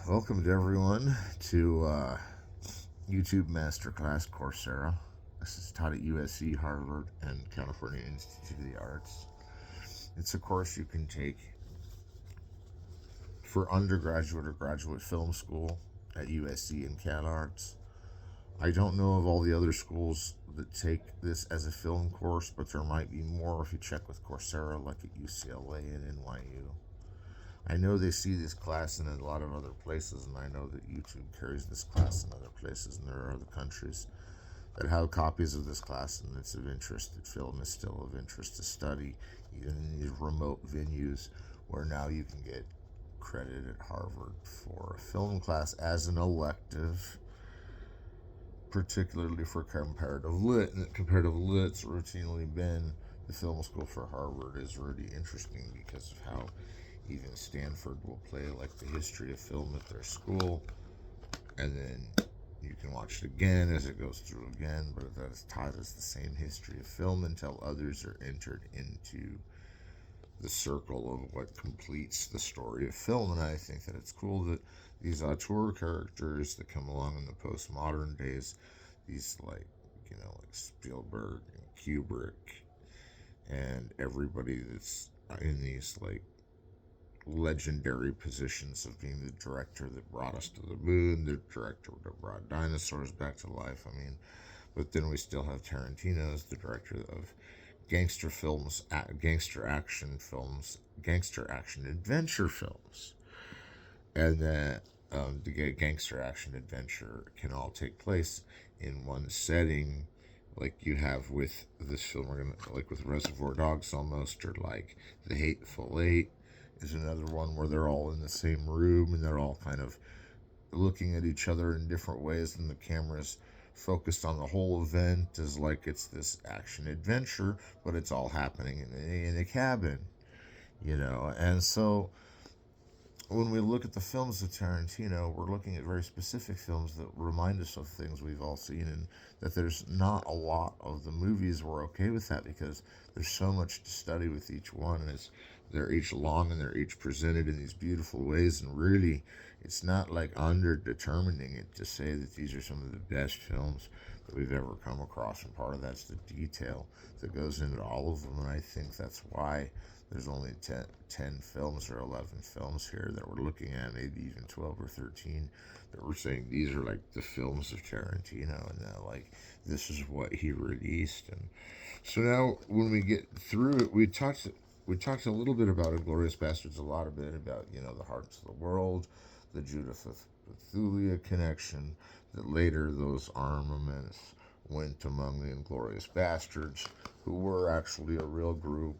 Welcome to everyone to YouTube Masterclass Coursera. This is taught at USC, Harvard, and California Institute of the Arts. It's a course you can take for undergraduate or graduate film school at USC and Calarts. I don't know of all the other schools that take this as a film course, but there might be more if you check with Coursera, like at UCLA and NYU. I know they see this class in a lot of other places, and I know that YouTube carries this class in other places, and there are other countries that have copies of this class, and it's of interest that film is still of interest to study, even in these remote venues where now you can get credit at Harvard for a film class as an elective, particularly for comparative lit. And comparative lit's routinely been the film school for Harvard is really interesting because of how even Stanford will play like the history of film at their school, and then you can watch it again as it goes through again, but that is taught as the same history of film until others are entered into the circle of what completes the story of film. And I think that it's cool that these auteur characters that come along in the postmodern days, these like Spielberg and Kubrick and everybody that's in these like legendary positions of being the director that brought us to the moon, the director that brought dinosaurs back to life. But then we still have Tarantino as the director of gangster films, gangster action films, gangster action adventure films. And that the gangster action adventure can all take place in one setting, like you have with this film, like with Reservoir Dogs almost, or like The Hateful Eight is another one where they're all in the same room and they're all kind of looking at each other in different ways, and the camera's focused on the whole event as like it's this action adventure, but it's all happening in a cabin, And so when we look at the films of Tarantino, we're looking at very specific films that remind us of things we've all seen, and that there's not a lot of the movies we're okay with that because there's so much to study with each one, and they're each long and they're each presented in these beautiful ways, and really it's not like under determining it to say that these are some of the best films that we've ever come across, and part of that's the detail that goes into all of them, and I think that's why there's only 10 films or 11 films here that we're looking at, maybe even 12 or 13, that we're saying these are like the films of Tarantino, and that like this is what he released. And so now when we get through it, we talked a little bit about Inglourious Bastards, a lot of bit about the Hearts of the World, the Judith Bethulia connection, that later those armaments went among the Inglourious Bastards, who were actually a real group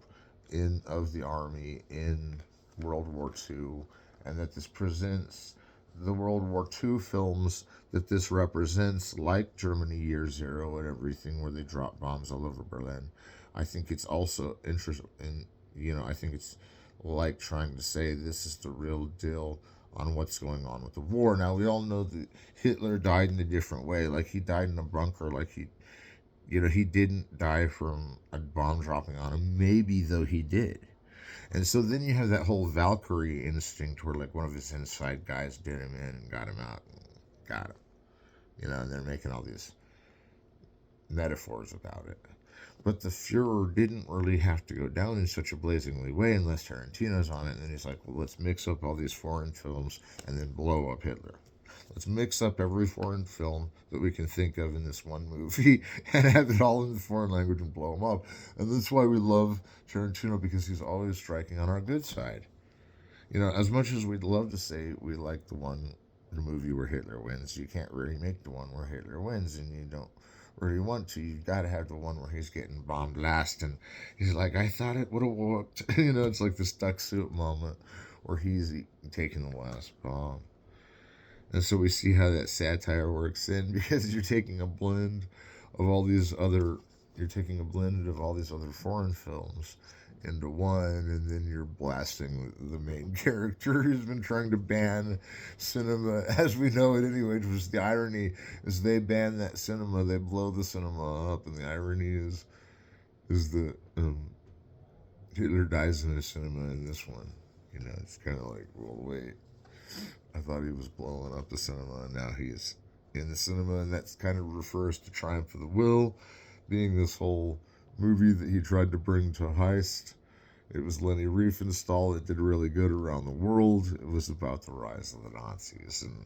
of the army in World War II, and that this presents the World War II films that this represents, like Germany Year Zero and everything, where they drop bombs all over Berlin. I think it's also interesting, I think it's like trying to say this is the real deal on what's going on with the war. Now, we all know that Hitler died in a different way. Like, he died in a bunker, like he didn't die from a bomb dropping on him. Maybe, though, he did. And so then you have that whole Valkyrie instinct where, like, one of his inside guys did him in and got him out and got him. And they're making all these metaphors about it. But the Fuhrer didn't really have to go down in such a blazingly way unless Tarantino's on it. And then he's like, well, let's mix up all these foreign films and then blow up Hitler. Let's mix up every foreign film that we can think of in this one movie and have it all in the foreign language and blow them up. And that's why we love Tarantino, because he's always striking on our good side. As much as we'd love to say we like the movie where Hitler wins, you can't really make the one where Hitler wins, and you don't really want to. You've got to have the one where he's getting bombed last, and he's like, I thought it would have worked. It's like this duck soup moment where he's taking the last bomb. And so we see how that satire works in, because you're taking a blend of all these other foreign films into one, and then you're blasting the main character who's been trying to ban cinema as we know it anyway, which was the irony is they ban that cinema, they blow the cinema up, and the irony is that Hitler dies in the cinema in this one. It's kind of like, well, wait, I thought he was blowing up the cinema, and now he's in the cinema, and that kind of refers to Triumph of the Will, being this whole movie that he tried to bring to heist. It was Leni Riefenstahl. It did really good around the world. It was about the rise of the Nazis, and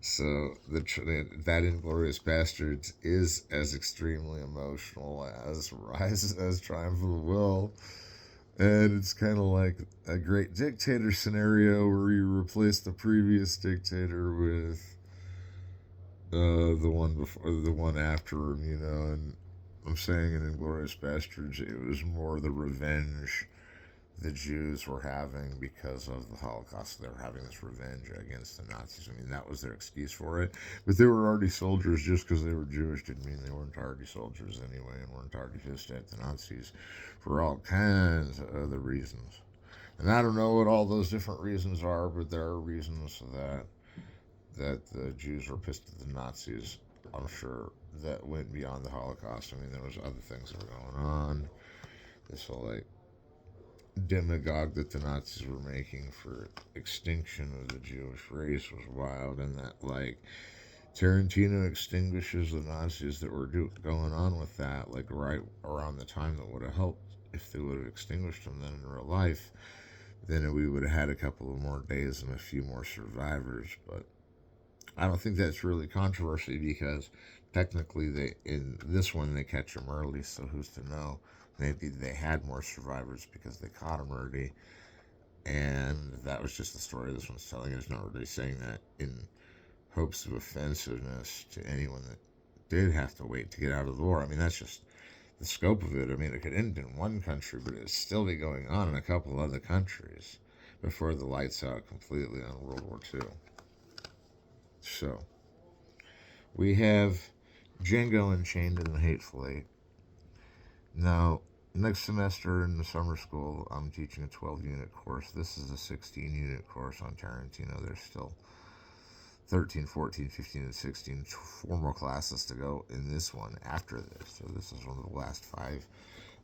so that Inglorious Bastards is as extremely emotional as Rise as Triumph of the Will. And it's kind of like a great dictator scenario where you replace the previous dictator with the one before, the one after him, And I'm saying in Inglorious Bastards, it was more the revenge the Jews were having because of the Holocaust. They were having this revenge against the Nazis. I mean, that was their excuse for it. But they were already soldiers. Just because they were Jewish didn't mean they weren't already soldiers anyway, and weren't already pissed at the Nazis for all kinds of other reasons. And I don't know what all those different reasons are, but there are reasons that the Jews were pissed at the Nazis. I'm sure that went beyond the Holocaust. I mean, there was other things that were going on. This whole demagogue that the Nazis were making for extinction of the Jewish race was wild, and that Tarantino extinguishes the Nazis that were going on with that right around the time that would have helped if they would have extinguished them then in real life. Then we would have had a couple of more days and a few more survivors. But I don't think that's really controversy because technically in this one they catch them early, so who's to know? Maybe they had more survivors because they caught them early, and that was just the story this one's telling. It's not really saying that in hopes of offensiveness to anyone that did have to wait to get out of the war. I mean, that's just the scope of it. I mean, it could end in one country, but it'd still be going on in a couple of other countries before the lights out completely on World War II. So, we have Django Unchained and the Hateful Eight. Now, next semester in the summer school, I'm teaching a 12-unit course. This is a 16-unit course on Tarantino. There's still 13, 14, 15, and 16, 4 more classes to go in this one after this. So this is one of the last 5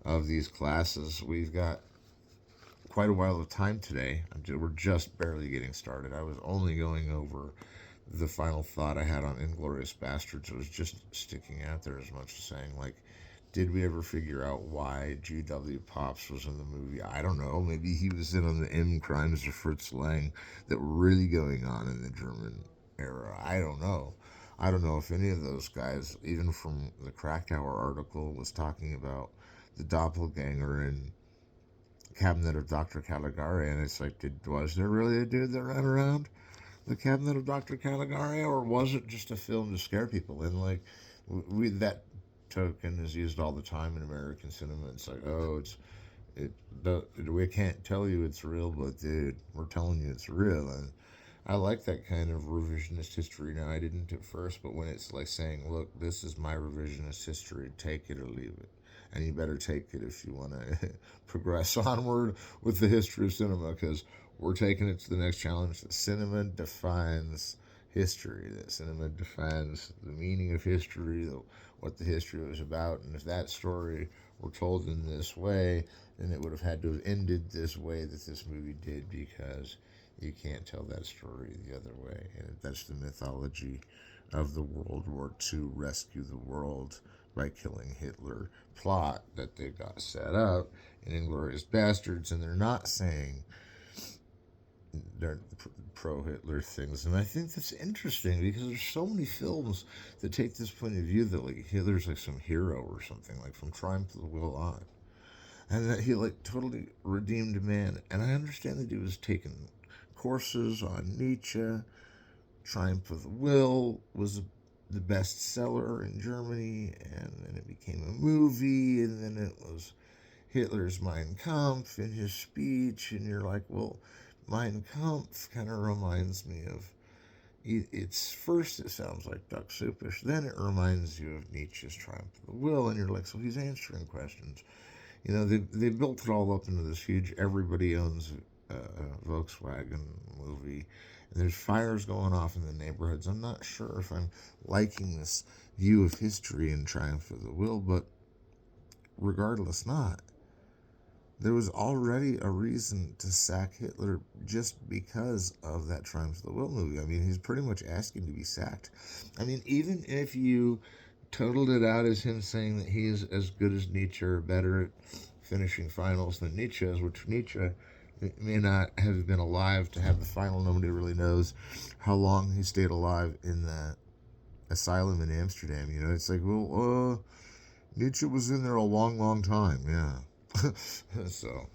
of these classes. We've got quite a while of time today. We're just barely getting started. I was only going over the final thought I had on Inglorious Bastards. It was just sticking out there as much as saying, did we ever figure out why G.W. Pops was in the movie? I don't know. Maybe he was in on the M crimes of Fritz Lang that were really going on in the German era. I don't know. I don't know if any of those guys, even from the Krakauer article, was talking about the doppelganger in Cabinet of Dr. Caligari, and it's was there really a dude that ran around the Cabinet of Dr. Caligari, or was it just a film to scare people? And that token is used all the time in American cinema. It's we can't tell you it's real, but dude, we're telling you it's real. And I like that kind of revisionist history. Now, I didn't at first, but when it's saying, look, this is my revisionist history, take it or leave it. And you better take it if you want to progress onward with the history of cinema, because we're taking it to the next challenge. That cinema defines history, that cinema defines the meaning of history, what the history was about. And if that story were told in this way, then it would have had to have ended this way that this movie did, because you can't tell that story the other way. And that's the mythology of the World War II rescue the world by killing Hitler plot that they got set up in Inglourious Bastards. And they're not saying they're pro-Hitler things. And I think that's interesting, because there's so many films that take this point of view that Hitler's some hero or something, from Triumph of the Will on. And that he totally redeemed man. And I understand that he was taking courses on Nietzsche. Triumph of the Will was the bestseller in Germany, and then it became a movie, and then it was Hitler's Mein Kampf in his speech, and you're well, Mein Kampf kind of reminds me of, it's first it sounds like duck soupish, then it reminds you of Nietzsche's Triumph of the Will, and you're so he's answering questions. They built it all up into this huge, everybody owns a Volkswagen movie, and there's fires going off in the neighborhoods. I'm not sure if I'm liking this view of history in Triumph of the Will, but regardless not. there was already a reason to sack Hitler just because of that Triumph of the Will movie. I mean, he's pretty much asking to be sacked. I mean, even if you totaled it out as him saying that he is as good as Nietzsche or better at finishing finals than Nietzsche is, which Nietzsche may not have been alive to have the final. Nobody really knows how long he stayed alive in that asylum in Amsterdam. You know, it's like, well, Nietzsche was in there a long, long time, yeah. So,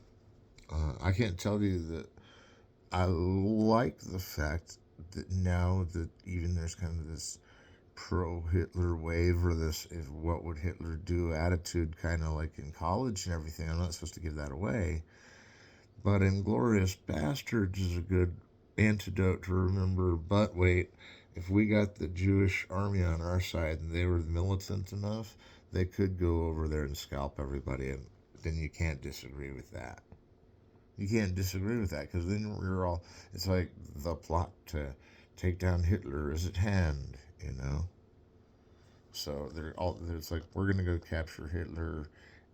I can't tell you that I like the fact that now that even there's kind of this pro-Hitler wave or this is what would Hitler do attitude kind of like in college and everything. I'm not supposed to give that away. But Inglourious Bastards is a good antidote to remember, but wait, if we got the Jewish army on our side and they were militant enough, they could go over there and scalp everybody, and then you can't disagree with that. You can't disagree with that, because then we're all, it's like the plot to take down Hitler is at hand, you know? So it's like, we're going to go capture Hitler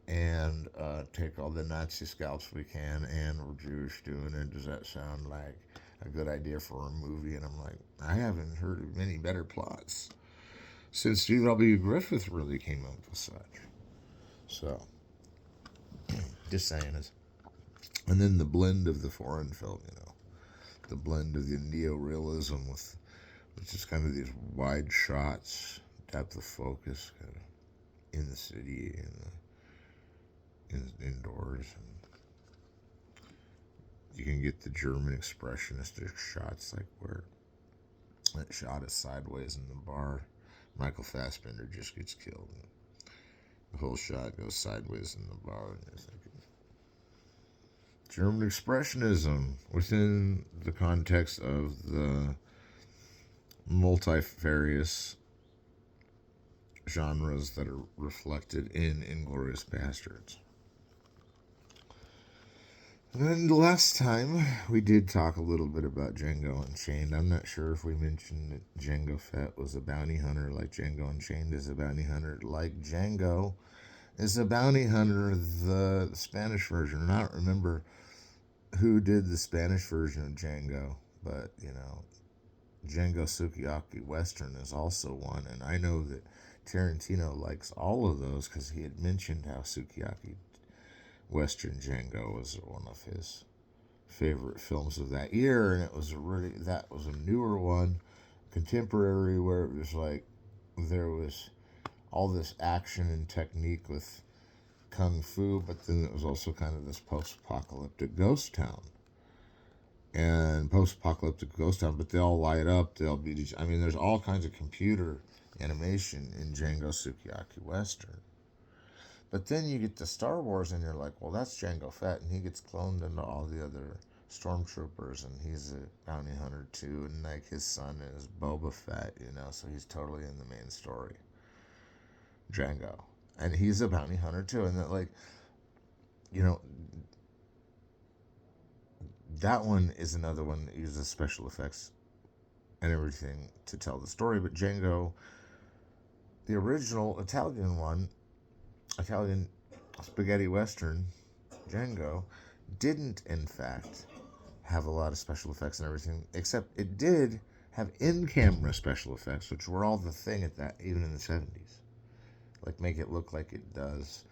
and take all the Nazi scalps we can, and we're Jewish doing it. Does that sound like a good idea for a movie? And I'm like, I haven't heard of many better plots since G.W. Griffith really came up with such. So, just saying it. And then the blend of the foreign film, you know, the blend of the neo-realism with just kind of these wide shots, depth of focus, kind of in the city and indoors, and you can get the German expressionistic shots, like where that shot is sideways in the bar. Michael Fassbender just gets killed. The whole shot goes sideways in the bar, and you're thinking, German expressionism within the context of the multifarious genres that are reflected in Inglourious Bastards. And then the last time we did talk a little bit about Django Unchained. I'm not sure if we mentioned that Jango Fett was a bounty hunter like Django Unchained is a bounty hunter, like Django is a bounty hunter, the Spanish version. I don't remember who did the Spanish version of Django, but, you know, Django Sukiyaki Western is also one, and I know that Tarantino likes all of those because he had mentioned how Sukiyaki Western Django was one of his favorite films of that year, and that was a newer one, contemporary, where it was like there was all this action and technique with kung fu, but then it was also kind of this post-apocalyptic ghost town. And post-apocalyptic ghost town, but they all light up. They'll be, there's all kinds of computer animation in Django Sukiyaki Western. But then you get to Star Wars, and you're like, well, that's Jango Fett, and he gets cloned into all the other stormtroopers, and he's a bounty hunter too, and like his son is Boba Fett, you know, so he's totally in the main story. Django. And he's a bounty hunter too, and that, like, you know, that one is another one that uses special effects and everything to tell the story. But Django, the original Italian spaghetti western, Django, didn't in fact have a lot of special effects and everything, except it did have in-camera special effects, which were all the thing at that, even in the 70s. Like, make it look like it does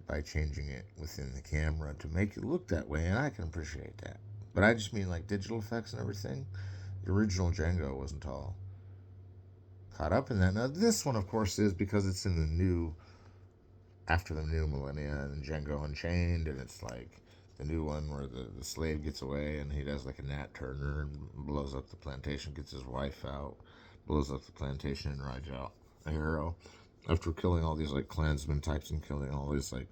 by changing it within the camera to make it look that way, and I can appreciate that. But I just mean, like, digital effects and everything. The original Django wasn't all caught up in that. Now, this one, of course, is because it's in the new, after the new millennia, and Django Unchained, and it's like the new one where the slave gets away, and he does like a Nat Turner and blows up the plantation, gets his wife out, blows up the plantation, and rides out a hero after killing all these like Klansmen types and killing all these like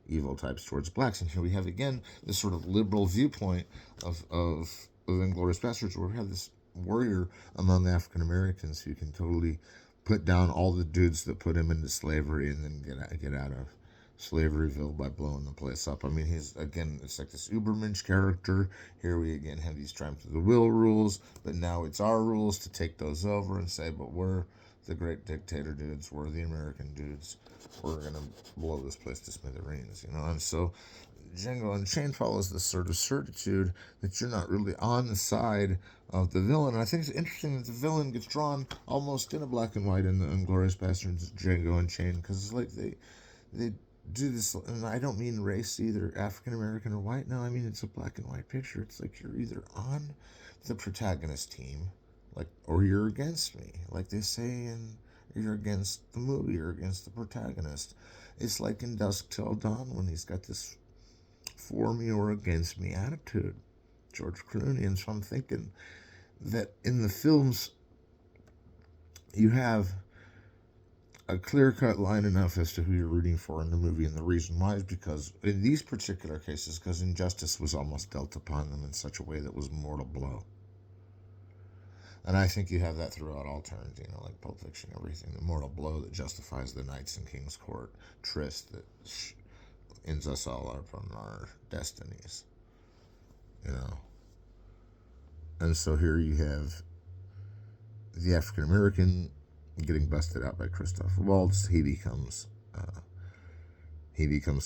evil types towards blacks. And here we have again this sort of liberal viewpoint of Inglourious Bastards, where we have this warrior among African Americans who can totally put down all the dudes that put him into slavery and then get out of Slaveryville by blowing the place up. I mean, it's like this Ubermensch character. Here we again have these Triumph of the Will rules, but now it's our rules to take those over and say, but we're the great dictator dudes, we're the American dudes, we're gonna blow this place to smithereens, you know. And so Django Unchained follows this sort of certitude that you're not really on the side of the villain. And I think it's interesting that the villain gets drawn almost in a black and white in the Inglourious Basterds Django Unchained, because it's like they do this, and I don't mean race either, African American or white. No, I mean it's a black and white picture. It's like you're either on the protagonist team, like, or you're against me, like they say in you're against the movie or against the protagonist. It's like in Dusk Till Dawn when he's got this for me or against me attitude, George Clooney. And so I'm thinking that in the films you have a clear-cut line enough as to who you're rooting for in the movie, and the reason why is because in these particular cases, because injustice was almost dealt upon them in such a way that was mortal blow. And I think you have that throughout all Tarantino, like Pulp Fiction, everything. The mortal blow that justifies the Knights in King's Court tryst that ends us all up on our destinies. You know? And so here you have the African American getting busted out by Christoph Waltz. He becomes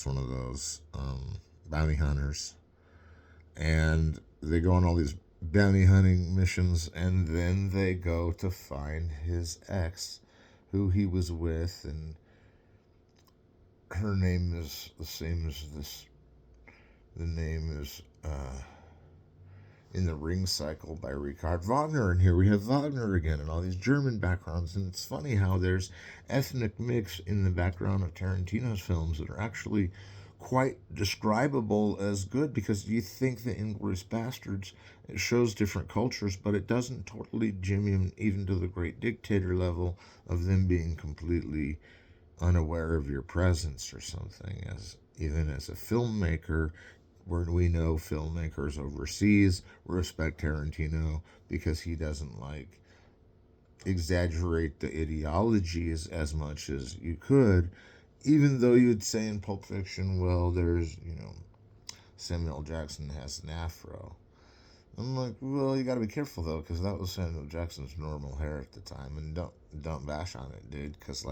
one of those bounty hunters. And they go on all these bounty hunting missions, and then they go to find his ex, who he was with, and her name is the same as this. The name is In the Ring Cycle by Richard Wagner, and here we have Wagner again, and all these German backgrounds. And it's funny how there's ethnic mix in the background of Tarantino's films that are actually quite describable as good, because you think that Inglourious Basterds, it shows different cultures, but it doesn't totally jim him even to the Great Dictator level of them being completely unaware of your presence or something. As even as a filmmaker, where we know filmmakers overseas respect Tarantino because he doesn't like exaggerate the ideologies as much as you could, even though you would say in Pulp Fiction, well, there's, Samuel Jackson has an afro. I'm like, well, you got to be careful though, because that was Samuel Jackson's normal hair at the time, and don't bash on it, dude, because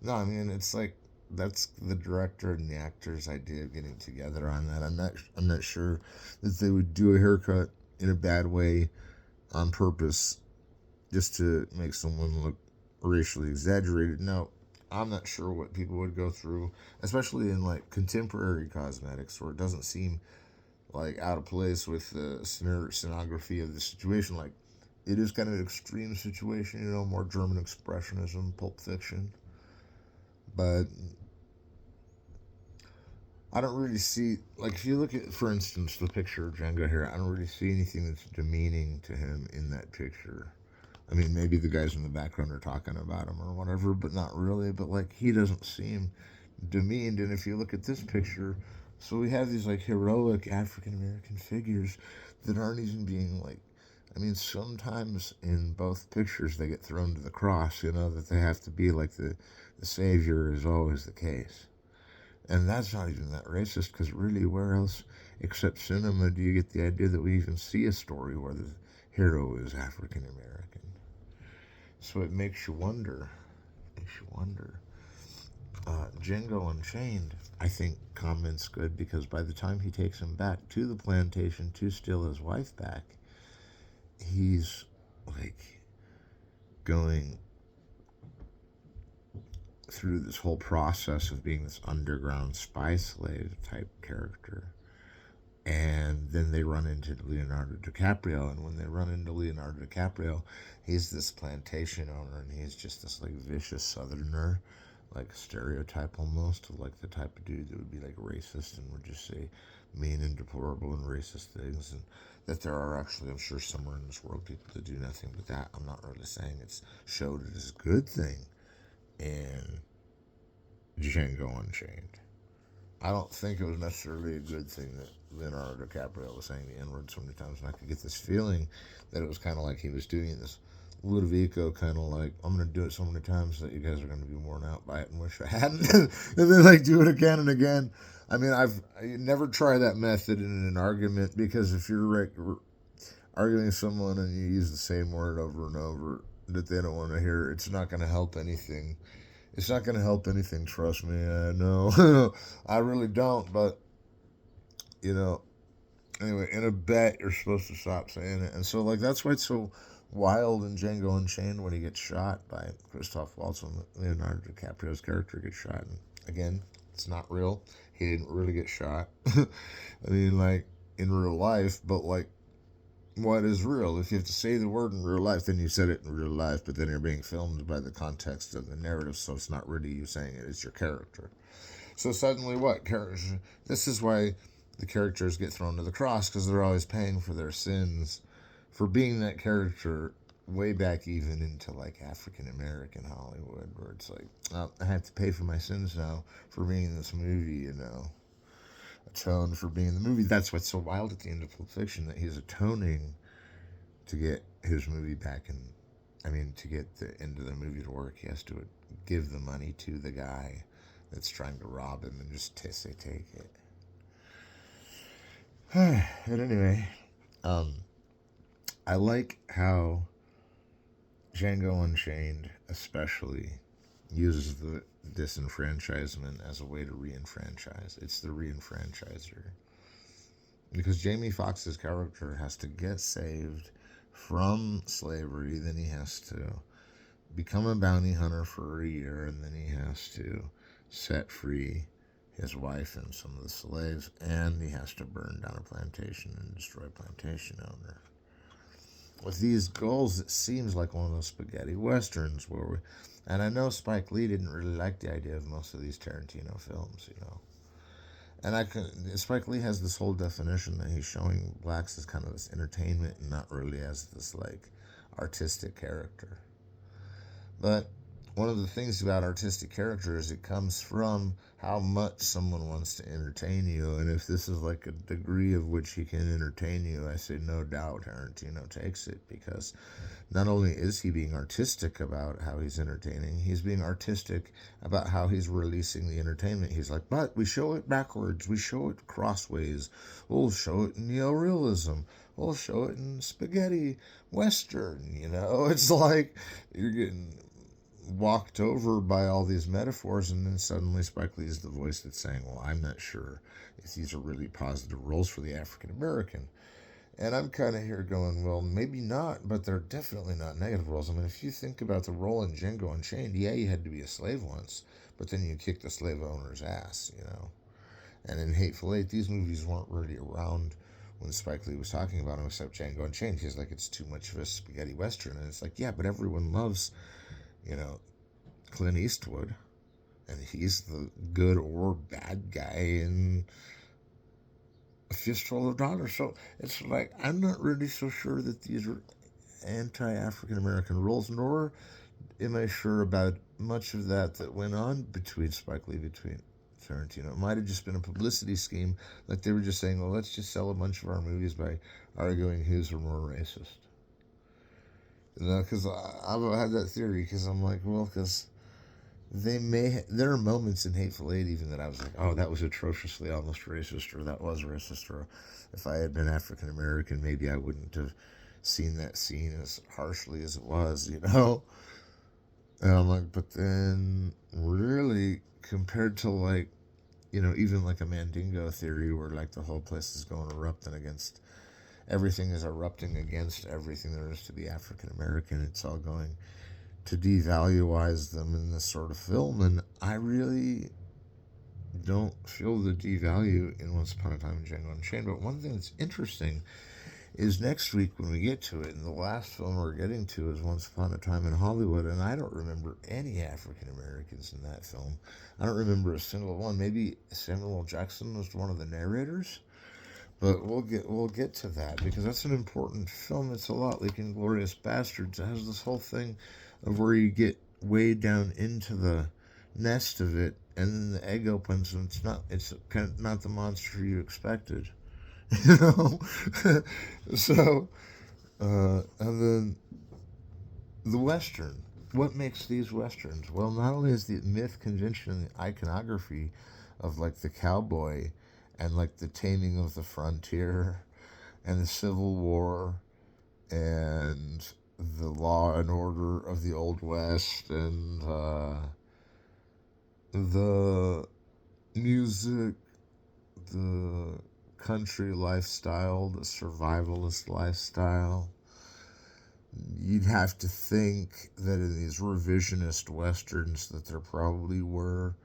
no, I mean, it's like that's the director and the actor's idea of getting together on that. I'm not sure that they would do a haircut in a bad way on purpose just to make someone look racially exaggerated. No, I'm not sure what people would go through, especially in like contemporary cosmetics, where it doesn't seem like out of place with the scenography of the situation. Like, it is kind of an extreme situation, more German expressionism, Pulp Fiction. But I don't really see, like, if you look at, for instance, the picture of Django here, I don't really see anything that's demeaning to him in that picture. I mean, maybe the guys in the background are talking about him or whatever, but not really. But, like, he doesn't seem demeaned. And if you look at this picture, so we have these, like, heroic African-American figures that aren't even being, like, I mean, sometimes in both pictures they get thrown to the cross, that they have to be like the savior is always the case. And that's not even that racist, because really, where else except cinema do you get the idea that we even see a story where the hero is African American? So it makes you wonder. Django Unchained, I think, comments good, because by the time he takes him back to the plantation to steal his wife back, he's like going through this whole process of being this underground spy slave type character. And then they run into Leonardo DiCaprio, and when they run into Leonardo DiCaprio, he's this plantation owner, and he's just this like vicious southerner, like stereotype almost of like the type of dude that would be like racist and would just say mean and deplorable and racist things. And that there are actually, I'm sure, somewhere in this world people that do nothing but that. I'm not really saying it's showed it as a good thing in Django Unchained. I don't think it was necessarily a good thing that Leonardo DiCaprio was saying the N-word so many times, and I could get this feeling that it was kind of like he was doing this Ludovico kind of like, I'm going to do it so many times that you guys are going to be worn out by it and wish I hadn't, and then like do it again and again. I mean, I never try that method in an argument, because if you're arguing with someone and you use the same word over and over that they don't want to hear, it's not going to help anything. It's not going to help anything, trust me. No, I really don't. But you know, anyway, in a bet, you're supposed to stop saying it. And so, like, that's why it's so wild in Django Unchained when he gets shot by Christoph Waltz, when Leonardo DiCaprio's character gets shot. And again, it's not real. He didn't really get shot. I mean, like, in real life, but, like, what is real? If you have to say the word in real life, then you said it in real life, but then you're being filmed by the context of the narrative, so it's not really you saying it, it's your character. So suddenly, what? This is why the characters get thrown to the cross, because they're always paying for their sins for being that character way back even into like African American Hollywood, where it's like, oh, I have to pay for my sins now for being in this movie, you know. Atone for being in the movie. That's what's so wild at the end of Pulp Fiction, that he's atoning to get his movie back in. I mean, to get the end of the movie to work, he has to give the money to the guy that's trying to rob him and just say, take it. But anyway, I like how Django Unchained especially uses the disenfranchisement as a way to re-enfranchise. It's the re-enfranchiser. Because Jamie Foxx's character has to get saved from slavery, then he has to become a bounty hunter for a year, and then he has to set free his wife and some of the slaves, and he has to burn down a plantation and destroy a plantation owner. With these goals, it seems like one of those spaghetti westerns and I know Spike Lee didn't really like the idea of most of these Tarantino films, you know. And Spike Lee has this whole definition that he's showing blacks as kind of this entertainment and not really as this like artistic character. But one of the things about artistic character is it comes from how much someone wants to entertain you. And if this is like a degree of which he can entertain you, I say no doubt Tarantino takes it, because not only is he being artistic about how he's entertaining, he's being artistic about how he's releasing the entertainment. He's like, but we show it backwards, we show it crossways, we'll show it in neorealism, we'll show it in spaghetti western, you know? It's like you're getting walked over by all these metaphors, and then suddenly Spike Lee is the voice that's saying, well, I'm not sure if these are really positive roles for the African American. And I'm kind of here going, well, maybe not, but they're definitely not negative roles. I mean, if you think about the role in Django Unchained, yeah, you had to be a slave once, but then you kicked the slave owner's ass, you know. And in Hateful Eight, these movies weren't really around when Spike Lee was talking about them, except Django Unchained. He's like, it's too much of a spaghetti western. And it's like, yeah, but everyone loves, you know, Clint Eastwood, and he's the good or bad guy in A Fistful of Dollars. So it's like, I'm not really so sure that these are anti-African American roles, nor am I sure about much of that went on between between Tarantino. It might have just been a publicity scheme, like they were just saying, well, let's just sell a bunch of our movies by arguing who's more racist. You know, because I've had that theory, because I'm like, well, because there are moments in Hateful Eight even that I was like, oh, that was atrociously almost racist, or that was racist, or if I had been African American, maybe I wouldn't have seen that scene as harshly as it was, you know? And I'm like, but then really, compared to like, you know, even like a Mandingo theory where like the whole place is going erupting against everything is erupting against everything there is to be African American. It's all going to devaluize them in this sort of film, and I really don't feel the devalue in Once Upon a Time in Django Unchained. But one thing that's interesting is next week when we get to it, and the last film we're getting to is Once Upon a Time in Hollywood, and I don't remember any African Americans in that film. I don't remember a single one. Maybe Samuel L. Jackson was one of the narrators. But we'll get to that, because that's an important film. It's a lot like Inglourious Basterds. It has this whole thing of where you get way down into the nest of it, and then the egg opens, and it's kind of not the monster you expected, you know. So, and then the Western. What makes these Westerns? Well, not only is the myth, convention, and the iconography of like the cowboy and like the taming of the frontier and the Civil War and the law and order of the Old West and the music, the country lifestyle, the survivalist lifestyle, you'd have to think that in these revisionist westerns that there probably were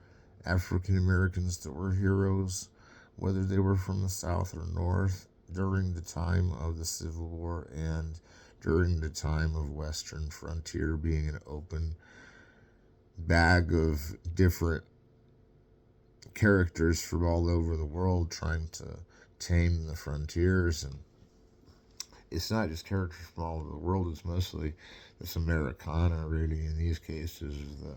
African Americans that were heroes, whether they were from the South or North, during the time of the Civil War and during the time of Western frontier being an open bag of different characters from all over the world trying to tame the frontiers. And it's not just characters from all over the world, it's mostly this Americana, really, in these cases. The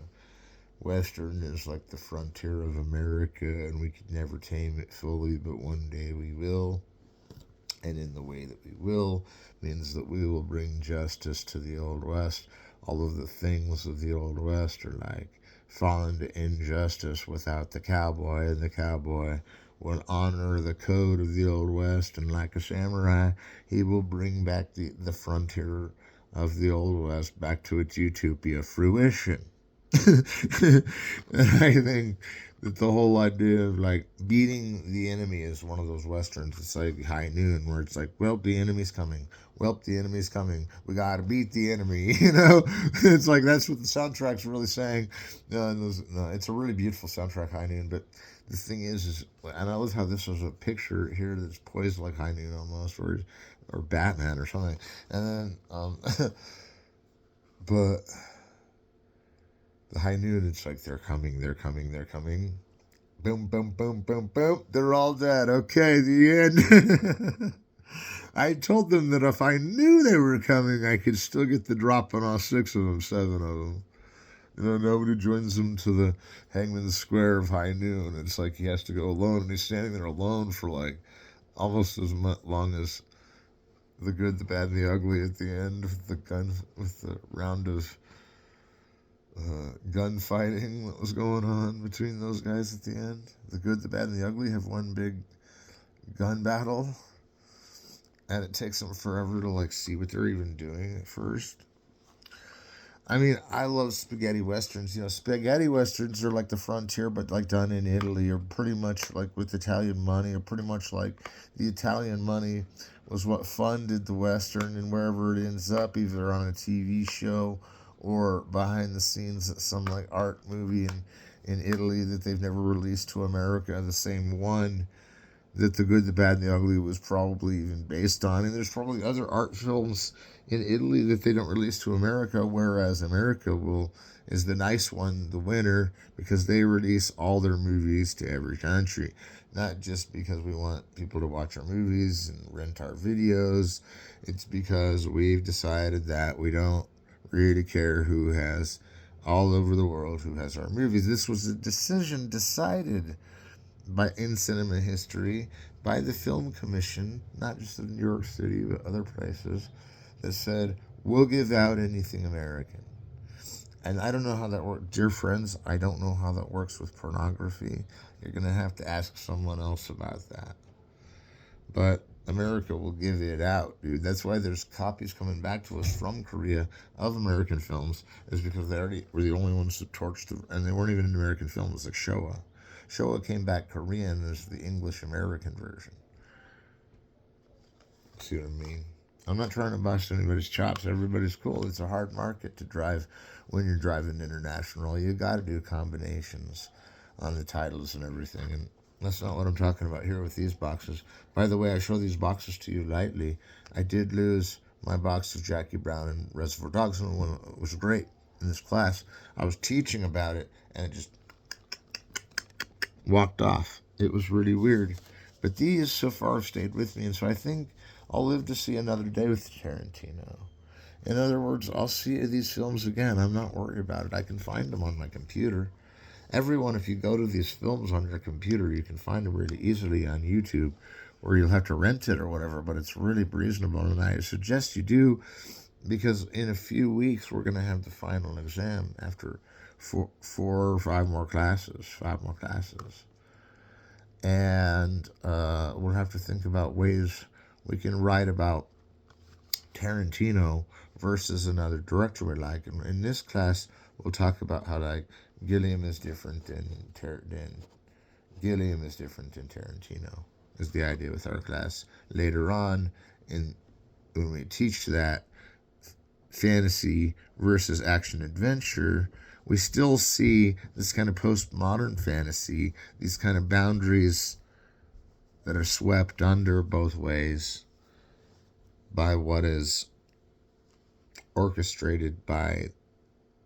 Western is like the frontier of America, and we could never tame it fully, but one day we will. And in the way that we will means that we will bring justice to the Old West. All of the things of the Old West are like fallen to injustice without the cowboy, and the cowboy will honor the code of the Old West, and like a samurai, he will bring back the frontier of the Old West back to its utopia fruition. I think that the whole idea of like beating the enemy is one of those westerns. It's like High Noon, where it's like, well, the enemy's coming. Well, the enemy's coming. We gotta beat the enemy. It's like that's what the soundtrack's really saying. No, it's a really beautiful soundtrack, High Noon. But the thing is, and I love how this was a picture here that's poised like High Noon almost, or Batman or something. And then, but the High Noon, it's like they're coming. Boom, boom, boom, boom, boom. They're all dead. Okay, the end. I told them that if I knew they were coming, I could still get the drop on all 6 of them, 7 of them. Nobody joins him to the Hangman's Square of High Noon. It's like he has to go alone, and he's standing there alone for like almost as long as the good, the bad, and the ugly at the end with the round of gunfighting that was going on between those guys at the end. The good, the bad, and the ugly have one big gun battle, and it takes them forever to like see what they're even doing at first. I mean, I love spaghetti westerns. Spaghetti westerns are like the frontier, but like done in Italy, or pretty much like with Italian money, or pretty much like the Italian money was what funded the western, and wherever it ends up, either on a TV show or behind the scenes at some like art movie in Italy that they've never released to America, the same one that The Good, the Bad, and the Ugly was probably even based on. And there's probably other art films in Italy that they don't release to America, whereas America is the nice one, the winner, because they release all their movies to every country. Not just because we want people to watch our movies and rent our videos. It's because we've decided that we don't really care who has all over the world who has our movies. This was a decision decided in cinema history by the Film Commission, not just in New York City, but other places, that said, we'll give out anything American. And I don't know how that works. Dear friends, I don't know how that works with pornography. You're going to have to ask someone else about that. But America will give it out, dude. That's why there's copies coming back to us from Korea of American films, is because they already were the only ones that torched them, and they weren't even an American film. It was like Showa. Showa came back Korean as the English-American version. See what I mean? I'm not trying to bust anybody's chops. Everybody's cool. It's a hard market to drive when you're driving international. You got to do combinations on the titles and everything, and that's not what I'm talking about here with these boxes. By the way, I show these boxes to you lightly. I did lose my box of Jackie Brown and Reservoir Dogs, and it was great in this class. I was teaching about it, and it just walked off. It was really weird. But these so far have stayed with me, and so I think I'll live to see another day with Tarantino. In other words, I'll see these films again. I'm not worried about it. I can find them on my computer. Everyone, if you go to these films on your computer, you can find them really easily on YouTube, or you'll have to rent it or whatever, but it's really reasonable, and I suggest you do, because in a few weeks, we're going to have the final exam after four or five more classes. And we'll have to think about ways we can write about Tarantino versus another director we like. And in this class, we'll talk about how like Gilliam is different than Tarantino. is the idea with our class. Later on, when we teach that fantasy versus action adventure, we still see this kind of postmodern fantasy, these kind of boundaries that are swept under both ways by what is orchestrated by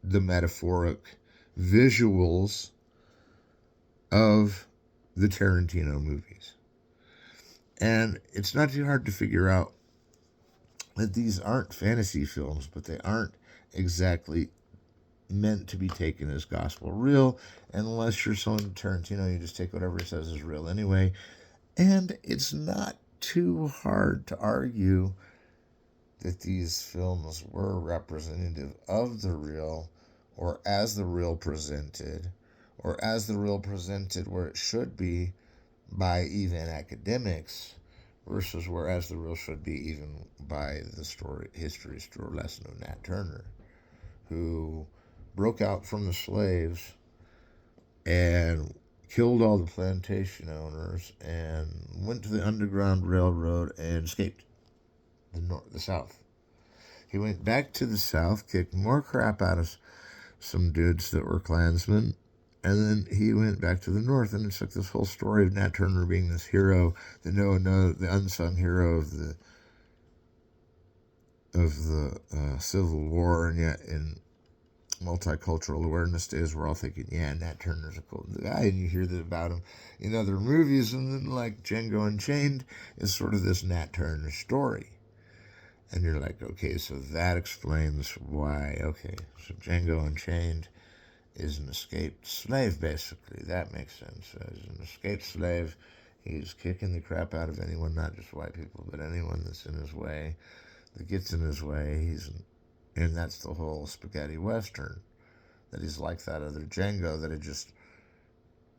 the metaphoric visuals of the Tarantino movies. And it's not too hard to figure out that these aren't fantasy films, but they aren't exactly meant to be taken as gospel real. Unless you're so into Tarantino, you just take whatever he says is real anyway. And it's not too hard to argue that these films were representative of the real, or as the real presented, or as the real presented where it should be by even academics, versus whereas the real should be even by the history lesson of Nat Turner, who broke out from the slaves and killed all the plantation owners and went to the Underground Railroad and escaped the South. He went back to the South, kicked more crap out of some dudes that were Klansmen, and then he went back to the North. And it's like this whole story of Nat Turner being this hero, the unsung hero of the Civil War, and yet in multicultural awareness days, we're all thinking, yeah, Nat Turner's a cool guy, and you hear that about him in other movies, and then like Django Unchained is sort of this Nat Turner story. And you're like, okay, so that explains why, so Django Unchained is an escaped slave, basically. That makes sense. As an escaped slave, he's kicking the crap out of anyone, not just white people, but anyone that's in his way, that gets in his way. And that's the whole spaghetti western, that he's like that other Django, that it just,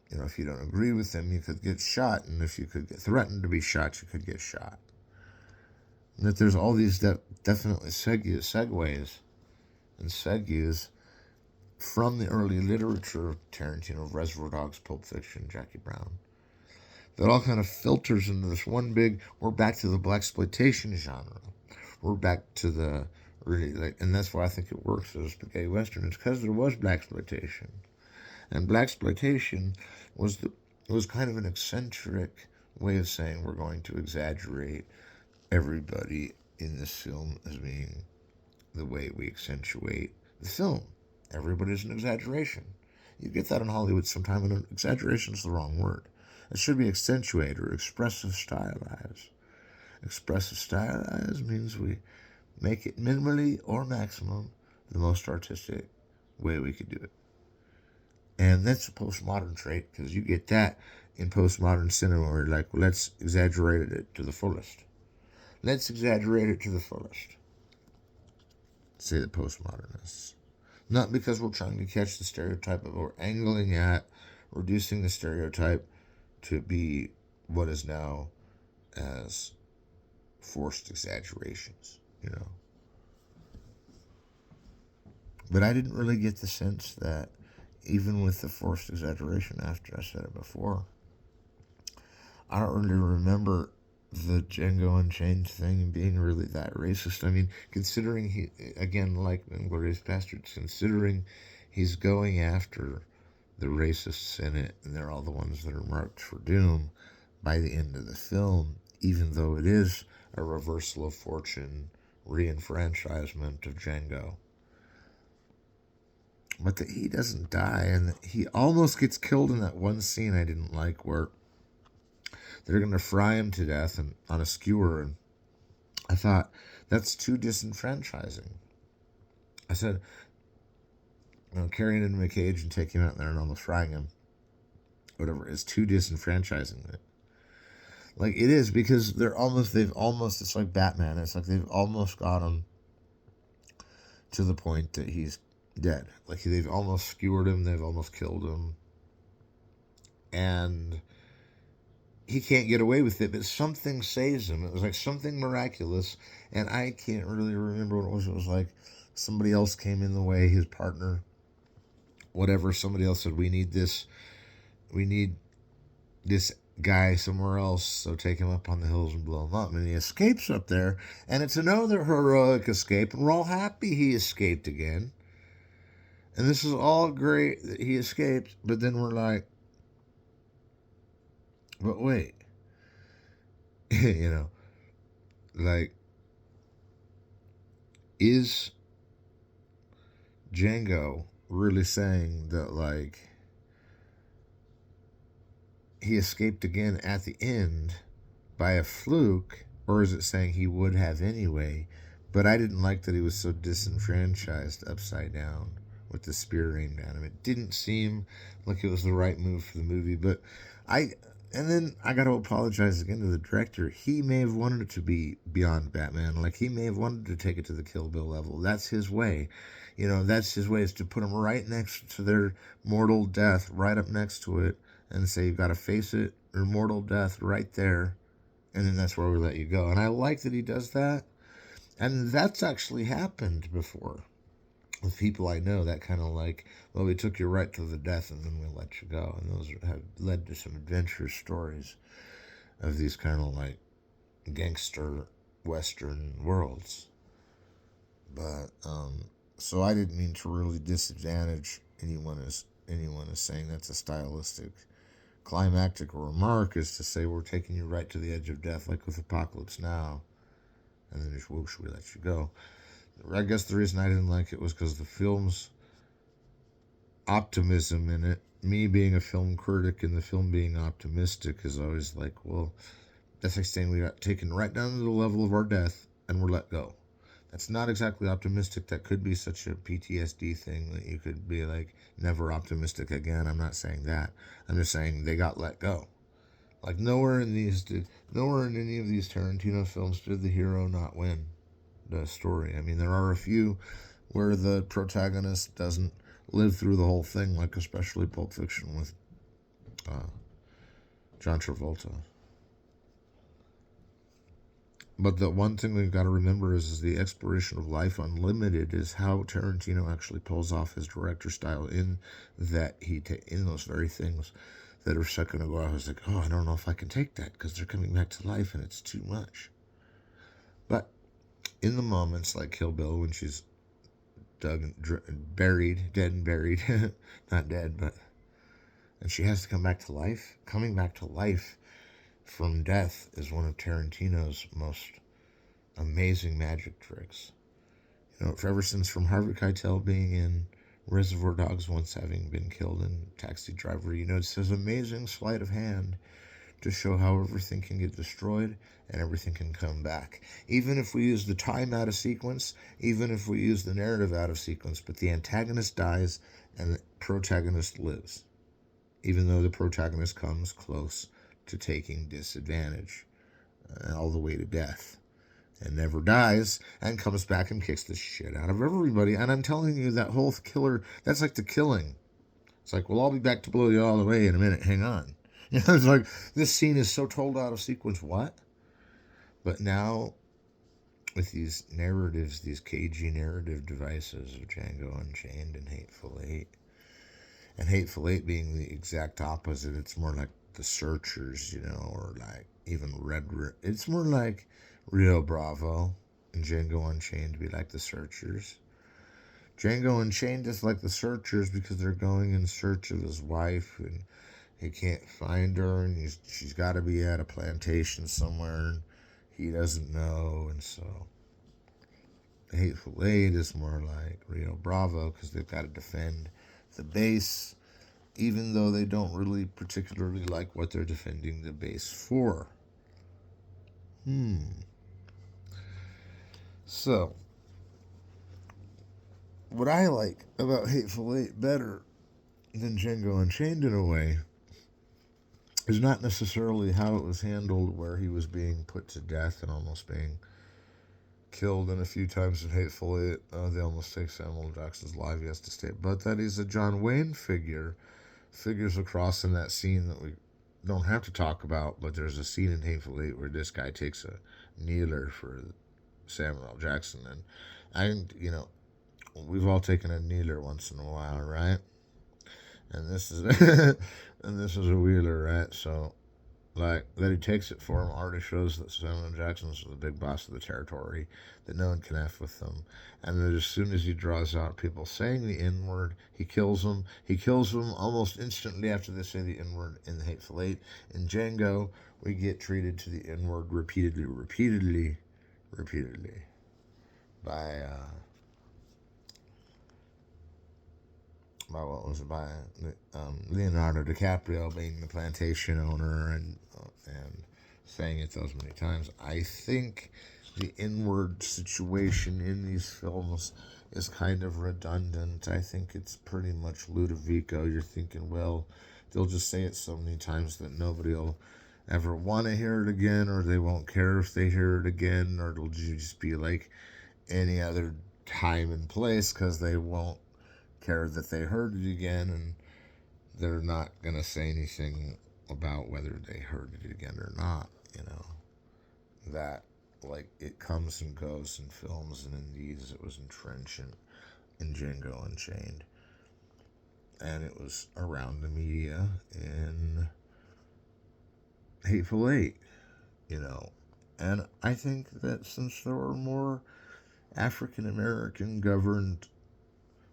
if you don't agree with him, you could get shot, and if you could get threatened to be shot, you could get shot. And that there's all these definitely segues and segues from the early literature of Tarantino, Reservoir Dogs, Pulp Fiction, Jackie Brown, that all kind of filters into this one big, we're back to the blaxploitation genre. We're back to the really, and that's why I think it works as a spaghetti western. It's because there was blaxploitation. And blaxploitation was kind of an eccentric way of saying we're going to exaggerate everybody in this film as being the way we accentuate the film. Everybody's an exaggeration. You get that in Hollywood sometime, and exaggeration is the wrong word. It should be accentuate or expressive stylize. Expressive stylize means we make it minimally or maximum the most artistic way we could do it. And that's a postmodern trait, because you get that in postmodern cinema where you're like, well, let's exaggerate it to the fullest. Let's exaggerate it to the fullest, say the postmodernists. Not because we're trying to catch the stereotype, but we're angling at reducing the stereotype to be what is now as forced exaggerations, But I didn't really get the sense that even with the forced exaggeration, after I said it before, I don't really remember the Django Unchained thing being really that racist. I mean, considering he, again, like Inglourious Basterds, considering he's going after the racists in it, and they're all the ones that are marked for doom by the end of the film, even though it is a reversal of fortune, re-enfranchisement of Django. But that he doesn't die, and he almost gets killed in that one scene I didn't like, where they're going to fry him to death on a skewer, and I thought, that's too disenfranchising. I said, carrying him in a cage and taking him out there and almost frying him, whatever, is too disenfranchising. Like, it is, because it's like Batman, it's like they've almost got him to the point that he's dead. Like, they've almost skewered him, they've almost killed him, and he can't get away with it, but something saves him. It was like something miraculous, and I can't really remember what it was. It was like somebody else came in the way, his partner, whatever. Somebody else said, we need this guy somewhere else, so take him up on the hills and blow him up. And he escapes up there, and it's another heroic escape, and we're all happy he escaped again. And this is all great that he escaped, but then we're like, but wait, you know, like, is Django really saying that, like, he escaped again at the end by a fluke, or is it saying he would have anyway? But I didn't like that he was so disenfranchised upside down with the spear aimed at him. It didn't seem like it was the right move for the movie, but I. And then I got to apologize again to the director. He may have wanted it to be beyond Batman. Like, he may have wanted to take it to the Kill Bill level. That's his way. That's his way, is to put them right next to their mortal death, right up next to it, and say, you've got to face it, your mortal death right there, and then that's where we let you go. And I like that he does that. And that's actually happened before with people I know, that kind of like, well, we took you right to the death and then we let you go. And those have led to some adventurous stories of these kind of like gangster Western worlds. But, so I didn't mean to really disadvantage anyone as saying that's a stylistic climactic remark, is to say we're taking you right to the edge of death, like with Apocalypse Now, and then just whoosh, we let you go. I guess the reason I didn't like it was because the film's optimism in it, me being a film critic and the film being optimistic, is always like, well, that's like saying we got taken right down to the level of our death and we're let go. That's not exactly optimistic. That could be such a PTSD thing that you could be like, never optimistic again. I'm not saying that. I'm just saying they got let go. Like, nowhere in any of these Tarantino films did the hero not win the story. I mean, there are a few where the protagonist doesn't live through the whole thing, like especially Pulp Fiction with John Travolta. But the one thing we've got to remember is the exploration of life unlimited is how Tarantino actually pulls off his director style, in that in those very things that are a second ago I was like, oh, I don't know if I can take that because they're coming back to life and it's too much. But in the moments like Kill Bill, when she's dead and buried, not dead, but, and she has to come back to life. Coming back to life from death is one of Tarantino's most amazing magic tricks. Ever since from Harvey Keitel being in Reservoir Dogs, once having been killed in Taxi Driver, it's his amazing sleight of hand to show how everything can get destroyed and everything can come back. Even if we use the time out of sequence, even if we use the narrative out of sequence, but the antagonist dies and the protagonist lives, even though the protagonist comes close to taking disadvantage all the way to death, and never dies and comes back and kicks the shit out of everybody. And I'm telling you, that whole killer, that's like The Killing. It's like, well, I'll be back to blow you all away in a minute, hang on. It's like, this scene is so told out of sequence. What? But now, with these narratives, these cagey narrative devices of Django Unchained and Hateful Eight, and Hateful Eight being the exact opposite, it's more like The Searchers, or like even it's more like Rio Bravo, and Django Unchained be like The Searchers. Django Unchained is like The Searchers because they're going in search of his wife, and he can't find her, and she's got to be at a plantation somewhere, and he doesn't know, and so the Hateful Eight is more like Rio Bravo because they've got to defend the base, even though they don't really particularly like what they're defending the base for. So, what I like about Hateful Eight better than Django Unchained in a way is not necessarily how it was handled, where he was being put to death and almost being killed, and a few times in Hateful Eight, they almost take Samuel Jackson's life, he has to stay, but that he's a John Wayne figures across in that scene that we don't have to talk about, but there's a scene in Hateful Eight where this guy takes a kneeler for Samuel Jackson, and we've all taken a kneeler once in a while, right? And this is and this is a wheeler, right? So Like, that he takes it for him already shows that Samuel Jackson's the big boss of the territory, that no one can F with him. And that as soon as he draws out people saying the N word, he kills them. He kills them almost instantly after they say the N word in The Hateful Eight. In Django, we get treated to the N word repeatedly by, what was it, by Leonardo DiCaprio being the plantation owner and saying it those many times. I think the inward situation in these films is kind of redundant. I think it's pretty much Ludovico. You're thinking, well, they'll just say it so many times that nobody will ever want to hear it again, or they won't care if they hear it again, or it'll just be like any other time and place because they won't care that they heard it again, and they're not going to say anything about whether they heard it again or not, that, like, it comes and goes in films, and in these it was entrenchant in Django Unchained, and it was around the media in Hateful Eight, and I think that since there were more African American governed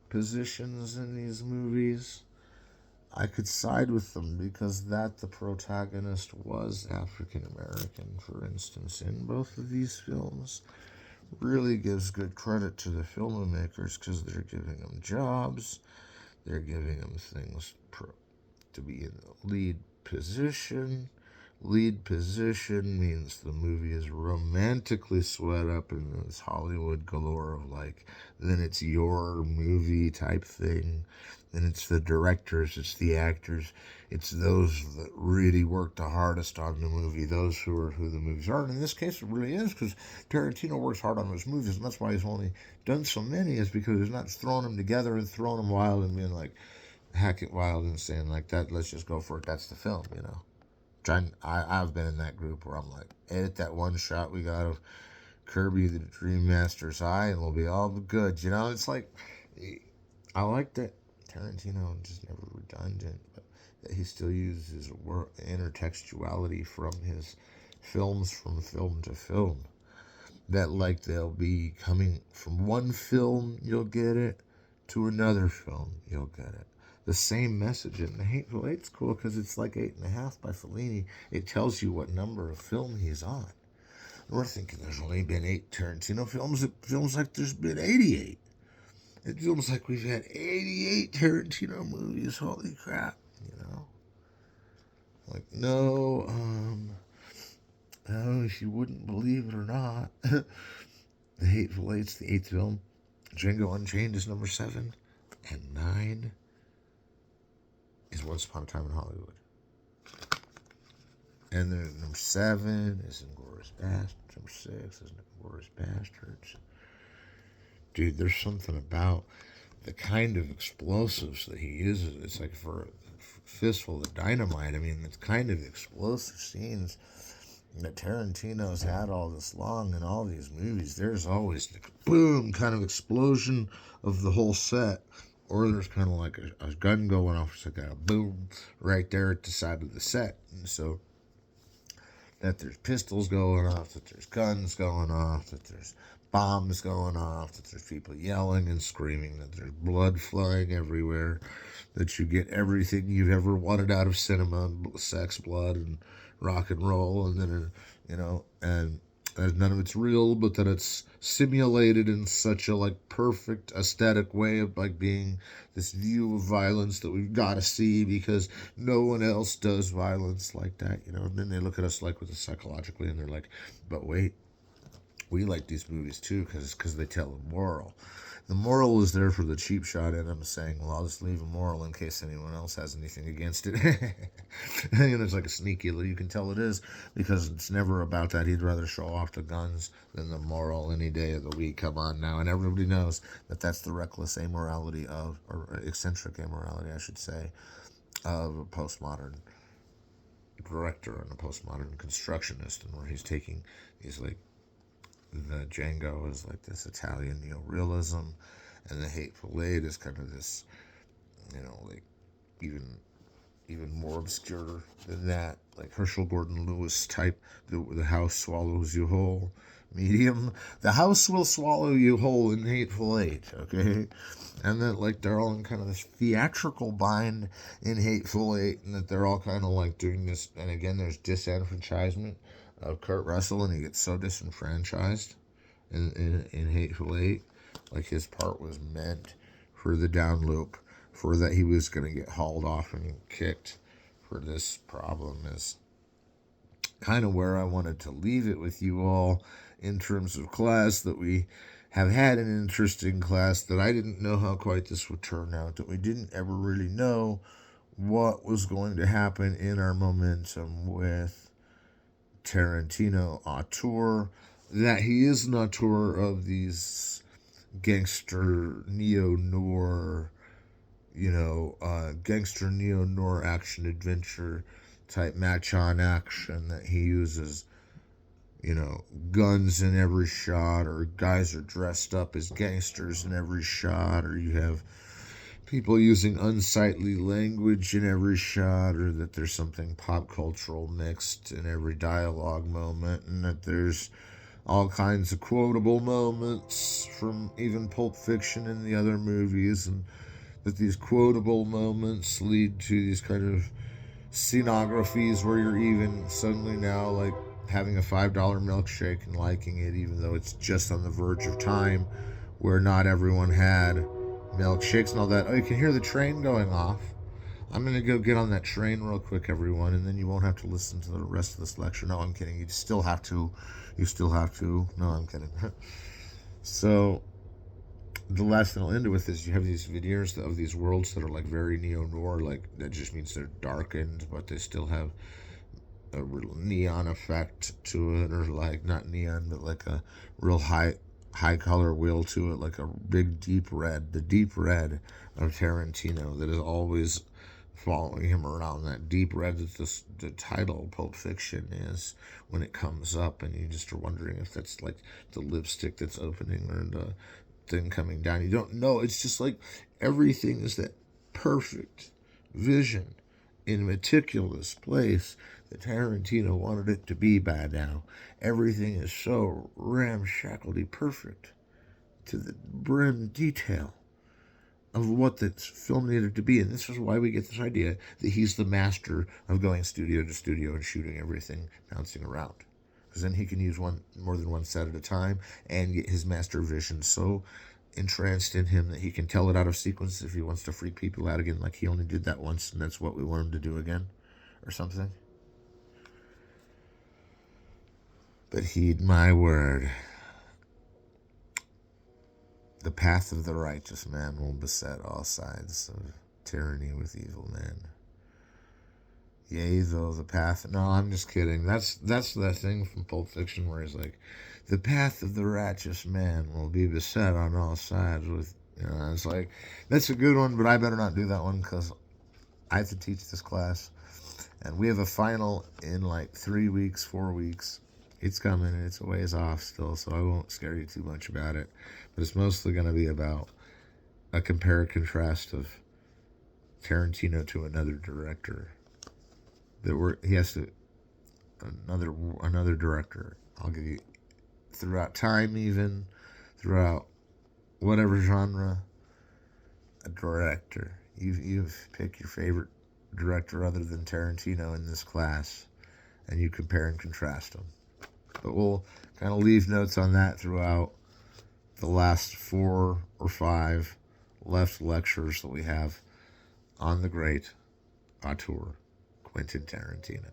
positions in these movies, I could side with them because the protagonist was African American, for instance, in both of these films. Really gives good credit to the filmmakers because they're giving them jobs, they're giving them things to be in the lead position. Lead position means the movie is romantically swept up in this Hollywood galore of, like, then it's your movie type thing. Then it's the directors, it's the actors, it's those that really work the hardest on the movie, those who are who the movies are. And in this case, it really is, because Tarantino works hard on his movies, and that's why he's only done so many, is because he's not throwing them together and throwing them wild and being like, hack it wild and saying like that, let's just go for it, that's the film. I've been in that group where I'm like, edit that one shot we got of Kirby the Dream Master's eye and we'll be all good. It's like, I like that Tarantino is never redundant, but that he still uses intertextuality from his films from film to film. That, like, they'll be coming from one film, you'll get it, to another film, you'll get it. The same message. And The Hateful Eight's cool because it's like 8.5 by Fellini. It tells you what number of film he's on. We're thinking there's only been 8 Tarantino films. It feels like there's been 88. It feels like we've had 88 Tarantino movies. Holy crap, Like, no, if you wouldn't believe it or not, The Hateful Eight's the 8th film. Django Unchained is number 7. And 9 is Once Upon a Time in Hollywood. And then number 7 is Inglourious Basterds. Number 6 is Inglourious Basterds. Dude, there's something about the kind of explosives that he uses. It's like for a fistful of dynamite. I mean, it's kind of explosive scenes that Tarantino's had all this long in all these movies. There's always the boom kind of explosion of the whole set. Or there's kind of like a gun going off. It's like a boom right there at the side of the set. And so that there's pistols going off, that there's guns going off, that there's bombs going off, that there's people yelling and screaming, that there's blood flying everywhere, that you get everything you've ever wanted out of cinema, sex, blood, and rock and roll, and then, and none of it's real, but that it's simulated in such a, like, perfect aesthetic way of, like, being this view of violence that we've got to see because no one else does violence like that, and then they look at us, like, with it psychologically, and they're like, but wait, we like these movies too because they tell a moral. The moral is there for the cheap shot, and I'm saying, well, I'll just leave a moral in case anyone else has anything against it. And it's like a sneaky, you can tell it is, because it's never about that. He'd rather show off the guns than the moral any day of the week. Come on now. And everybody knows that that's the reckless amorality of, or eccentric amorality, I should say, of a postmodern director and a postmodern constructionist, and where he's taking these, like, the Django is like this Italian neorealism, and The Hateful Eight is kind of this, like, even even more obscure than that, like Herschel Gordon Lewis type, the house swallows you whole. Medium, the house will swallow you whole in Hateful Eight, okay? And that, like, they're all in kind of this theatrical bind in Hateful Eight, and that they're all kind of like doing this. And again, there's disenfranchisement of Kurt Russell, and he gets so disenfranchised in Hateful Eight. Like, his part was meant for the down loop, for that he was going to get hauled off and kicked for this problem, is kind of where I wanted to leave it with you all in terms of class, that we have had an interesting class, that I didn't know how quite this would turn out, that we didn't ever really know what was going to happen in our momentum with Tarantino Auteur, that he is an auteur of these gangster neo-noir, gangster neo-noir action-adventure type match-on action, that he uses, guns in every shot, or guys are dressed up as gangsters in every shot, or you have people using unsightly language in every shot, or that there's something pop cultural mixed in every dialogue moment, and that there's all kinds of quotable moments from even Pulp Fiction and the other movies, and that these quotable moments lead to these kind of scenographies where you're even suddenly now like having a $5 milkshake and liking it, even though it's just on the verge of time where not everyone had milkshakes and all that. Oh, you can hear the train going off. I'm going to go get on that train real quick, everyone, and then you won't have to listen to the rest of this lecture. No, I'm kidding. You still have to. No, I'm kidding. So, the last thing I'll end it with is you have these veneers of these worlds that are like very neo-noir, like that just means they're darkened, but they still have a real neon effect to it, or like not neon, but like a real high color wheel to it, like a big deep red, the deep red of Tarantino that is always following him around. That deep red that the title Pulp Fiction is when it comes up, and you just are wondering if that's like the lipstick that's opening or the thing coming down. You don't know. It's just like everything is that perfect vision in meticulous place that Tarantino wanted it to be by now. Everything is so ramshackly perfect to the brim detail of what this film needed to be. And this is why we get this idea that he's the master of going studio to studio and shooting everything bouncing around. Because then he can use more than one set at a time and get his master vision so entranced in him that he can tell it out of sequence if he wants to freak people out again, like he only did that once and that's what we want him to do again or something. But heed my word. The path of the righteous man will beset all sides of tyranny with evil men. Yea, though the path... No, I'm just kidding. That's that thing from Pulp Fiction where he's like, the path of the righteous man will be beset on all sides with... it's like, that's a good one, but I better not do that one because I have to teach this class. And we have a final in like 3 weeks, 4 weeks. It's coming, and it's a ways off still, so I won't scare you too much about it. But it's mostly going to be about a compare and contrast of Tarantino to another director. He has to another director. I'll give you throughout time, even throughout whatever genre, a director. You've picked your favorite director other than Tarantino in this class, and you compare and contrast them. But we'll kind of leave notes on that throughout the last 4 or 5 left lectures that we have on the great auteur, Quentin Tarantino.